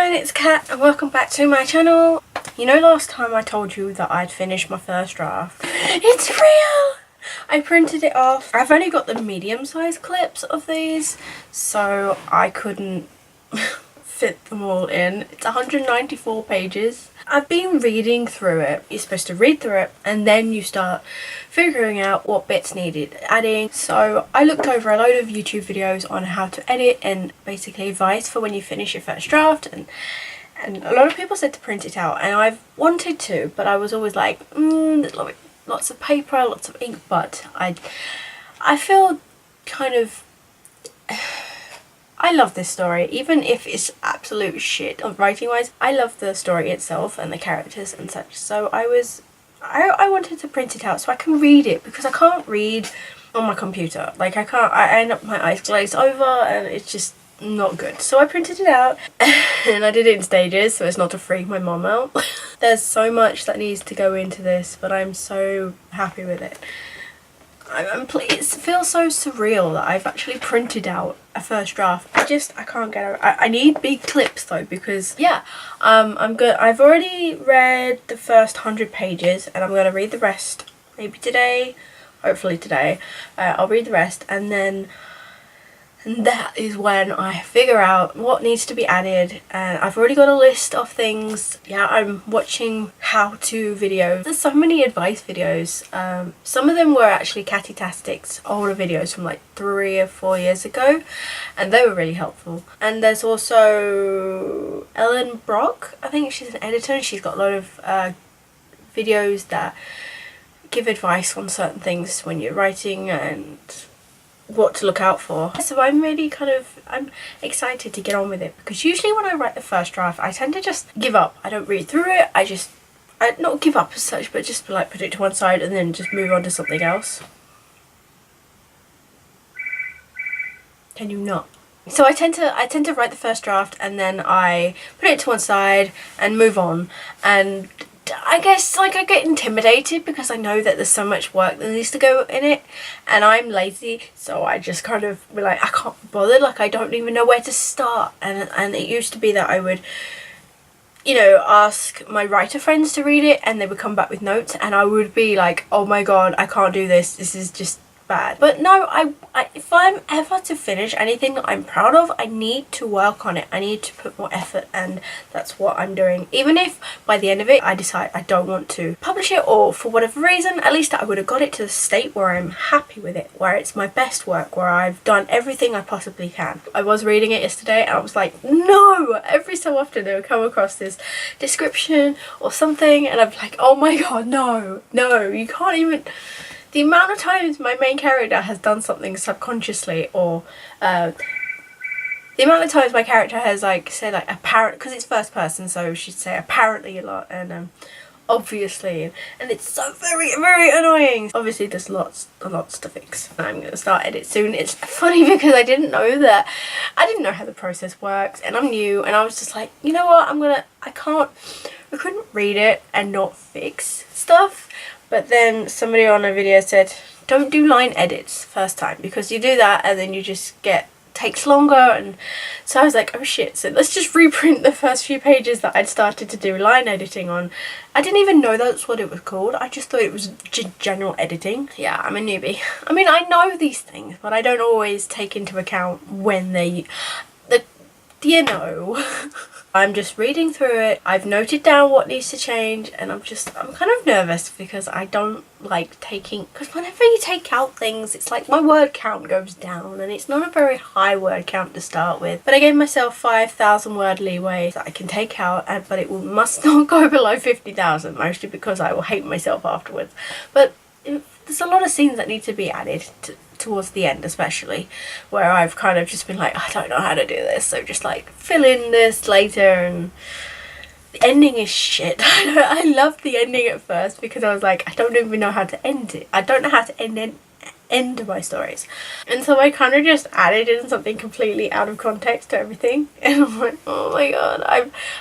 everyone, it's Kat and welcome back to my channel. You know, last time I told you that I'd finished my first draft. It's real! I printed it off. I've only got the medium-sized clips of these, so I couldn't fit them all in. It's 194 pages. I've been reading through it. You're supposed to read through it and then you start figuring out what bits needed adding. So I looked over a load of YouTube videos on how to edit and basically advice for when you finish your first draft, and a lot of people said to print it out, and I've wanted to, but I was always like, there's lots of paper, lots of ink, but I feel kind of I love this story, even if it's absolute shit writing wise. I love the story itself and the characters and such, so I wanted to print it out so I can read it, because I can't read on my computer. Like I end up my eyes glazed over and it's just not good. So I printed it out and I did it in stages so as not to freak my mom out. There's so much that needs to go into this, but I'm so happy with it. I'm pleased. It feels so surreal that I've actually printed out a first draft. I can't get over. I need big clips though, because yeah, I'm good. I've already read the first 100 pages and I'm gonna read the rest maybe today, hopefully today. I'll read the rest, and then that is when I figure out what needs to be added. And I've already got a list of things. Yeah, I'm watching how-to videos. There's so many advice videos. Some of them were actually Catty-tastic's older videos from like 3 or 4 years ago, and they were really helpful. And there's also Ellen Brock, I think she's an editor, and she's got a lot of videos that give advice on certain things when you're writing and what to look out for. So I'm really I'm excited to get on with it, because usually when I write the first draft I tend to just give up. I don't read through it. I not give up as such, but just like put it to one side and then just move on to something else. Can you not? So I tend to write the first draft and then I put it to one side and move on, and I guess like I get intimidated because I know that there's so much work that needs to go in it, and I'm lazy, so I just kind of be like, I can't be bothered, like I don't even know where to start. And it used to be that I would, you know, ask my writer friends to read it and they would come back with notes, and I would be like, oh my god, I can't do this, this is just bad. But no, I if I'm ever to finish anything that I'm proud of, I need to work on it. I need to put more effort, and that's what I'm doing. Even if by the end of it I decide I don't want to publish it, or for whatever reason, at least I would have got it to the state where I'm happy with it, where it's my best work, where I've done everything I possibly can. I was reading it yesterday and I was like, no! Every so often I would come across this description or something and I'm like, oh my god, no, you can't even. The amount of times my main character has done something subconsciously, or the amount of times my character has like said like apparent, because it's first person, so she'd say apparently a lot, and obviously, and it's so very annoying. Obviously there's lots to fix. I'm gonna start edit soon. It's funny because I didn't know how the process works, and I'm new, and I was just like, you know what, I couldn't read it and not fix stuff. But then somebody on a video said, don't do line edits first time, because you do that and then you just takes longer. And so I was like, oh shit, so let's just reprint the first few pages that I'd started to do line editing on. I didn't even know that's what it was called. I just thought it was general editing. Yeah, I'm a newbie. I mean, I know these things, but I don't always take into account when you know. I'm just reading through it. I've noted down what needs to change, and I'm kind of nervous because I don't like because whenever you take out things, it's like my word count goes down, and it's not a very high word count to start with. But I gave myself 5,000 word leeway that I can take out, but it must not go below 50,000, mostly because I will hate myself afterwards. But there's a lot of scenes that need to be added towards the end, especially, where I've kind of just been like, I don't know how to do this, so just like fill in this later. And the ending is shit. I loved the ending at first because I was like, I don't even know how to end it. I don't know how to end end my stories. And so I kind of just added in something completely out of context to everything, and I'm like, oh my god,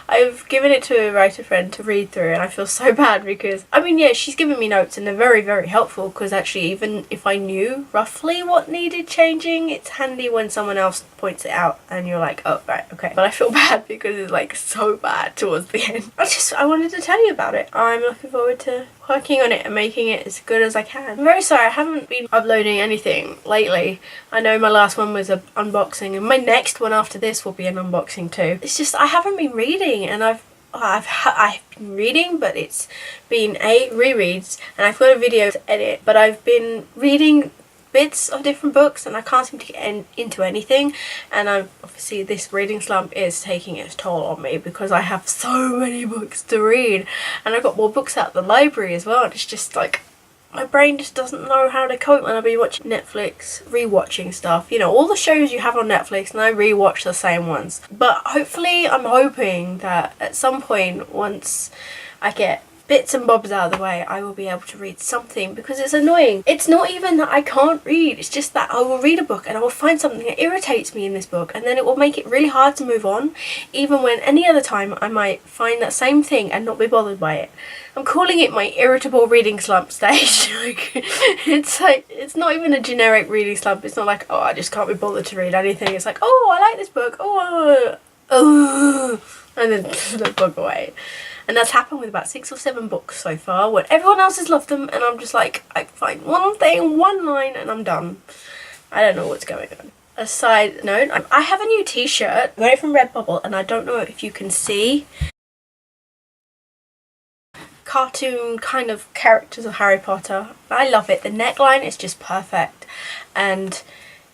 I've given it to a writer friend to read through, and I feel so bad because, I mean, yeah, she's given me notes and they're very, very helpful, because actually even if I knew roughly what needed changing, it's handy when someone else points it out and you're like, oh right, okay. But I feel bad because it's like so bad towards the end. I wanted to tell you about it. I'm looking forward to working on it and making it as good as I can. I'm very sorry I haven't been uploading anything lately. I know my last one was an unboxing, and my next one after this will be an unboxing too. It's just I haven't been reading, and I've been reading, but it's been rereads, and I've got a video to edit, but I've been reading bits of different books and I can't seem to get into anything, and obviously this reading slump is taking its toll on me because I have so many books to read, and I've got more books out of the library as well, and it's just like my brain just doesn't know how to cope when I've been watching Netflix, rewatching stuff, you know, all the shows you have on Netflix, and I rewatch the same ones. But hopefully, I'm hoping that at some point, once I get bits and bobs out of the way, I will be able to read something, because it's annoying. It's not even that I can't read, it's just that I will read a book and I will find something that irritates me in this book, and then it will make it really hard to move on, even when any other time I might find that same thing and not be bothered by it. I'm calling it my irritable reading slump stage. It's not even a generic reading slump. It's not like, oh, I just can't be bothered to read anything. It's like, oh, I like this book, oh, and then the book away. And that's happened with about 6 or 7 books so far, when everyone else has loved them and I'm just like, I find one thing, one line, and I'm done. I don't know what's going on. A side note, I have a new t-shirt, got it from Redbubble, and I don't know if you can see cartoon kind of characters of Harry Potter. I love it. The neckline is just perfect, and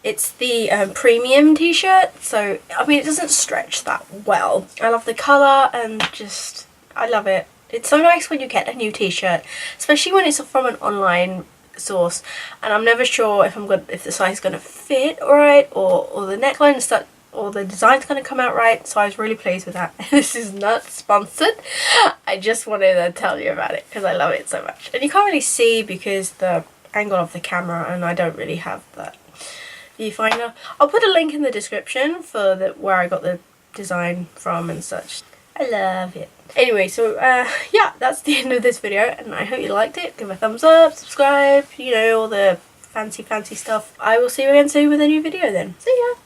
it's the premium t-shirt, so I mean it doesn't stretch that well. I love the colour and just, I love it. It's so nice when you get a new t-shirt, especially when it's from an online source, and I'm never sure if the size is gonna fit right, or the neckline is stuck, or the design's going to come out right, so I was really pleased with that. This is not sponsored, I just wanted to tell you about it because I love it so much. And you can't really see because the angle of the camera, and I don't really have that viewfinder. I'll put a link in the description for where I got the design from and such. I love it. Anyway, so yeah, that's the end of this video, and I hope you liked it. Give a thumbs up, subscribe, you know, all the fancy stuff. I will see you again soon with a new video then. See ya!